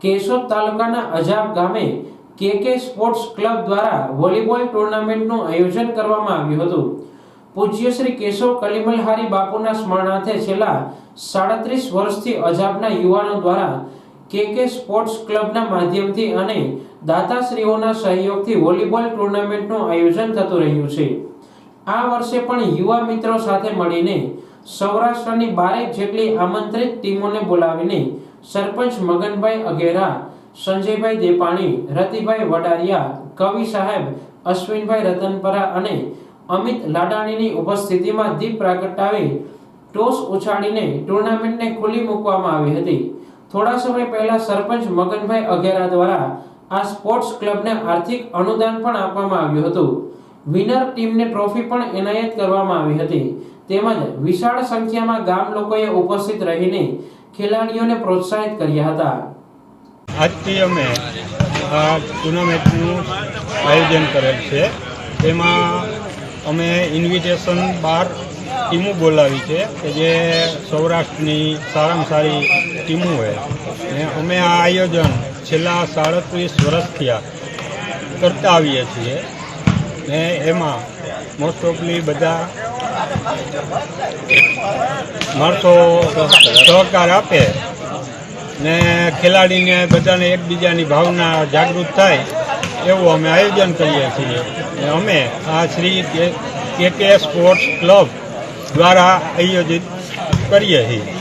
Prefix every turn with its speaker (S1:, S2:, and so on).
S1: કેશોદ તાલુકાના અજાબ ગામે કે સ્પોર્ટ્સ ક્લબ દ્વારા વોલીબોલ ટુર્નામેન્ટનું આયોજન કરવામાં આવ્યું હતું। પૂજ્ય શ્રી કેશવ કલીમલહારી બાપુના સ્મરણાર્થે છેલ્લા 37 વર્ષથી અજાબના યુવાનો દ્વારા કે સ્પોર્ટ્સ ક્લબના માધ્યમથી અને દાતાશ્રીઓના સહયોગથી વોલીબોલ ટુર્નામેન્ટનું આયોજન થતું રહ્યું છે। આ વર્ષે પણ યુવા મિત્રો સાથે મળીને સૌરાષ્ટ્રની 12 જેટલી આમંત્રિત ટીમોને બોલાવીને સરપંચ મગનભાઈ અઘેરા, સંજયભાઈ દેપાણી, રતિભાઈ વડારિયા, કવિ સાહેબ અશ્વિનભાઈ રતનપરા અને અમિત લાડાણીની ઉપસ્થિતિમાં દીપ પ્રગટાવી ટોસ ઉછાળીને ટુર્નામેન્ટને ખુલ્લી મૂકવામાં આવી હતી। થોડા સમય પહેલા સરપંચ મગનભાઈ અઘેરા દ્વારા આ સ્પોર્ટ્સ ક્લબને આર્થિક અનુદાન પણ આપવામાં આવ્યું હતું। વિનર ટીમને ટ્રોફી પણ એનાયત કરવામાં આવી હતી। તેમજ વિશાળ સંખ્યામાં ગામ લોકોએ ઉપસ્થિત રહીને ખેલાડીઓને પ્રોત્સાહિત કર્યા હતા।
S2: આજથી અમે આ ટુર્નામેન્ટનું આયોજન કરેલ છે। તેમાં અમે ઇન્વિટેશન 12 ટીમો બોલાવી છે કે જે સૌરાષ્ટ્રની સારામાં સારી ટીમો હોય ને અમે આ આયોજન છેલ્લા 37 વર્ષથી કરતા આવીએ છીએ ને એમાં મોસ્ટ ઓફલી બધા માણસો સહકાર આપે ને ખેલાડીને બધાને એકબીજાની ભાવના જાગૃત થાય એવું અમે આયોજન કરીએ છીએ। અમે આ શ્રી કે સ્પોર્ટ્સ ક્લબ દ્વારા આયોજિત કરીએ છીએ।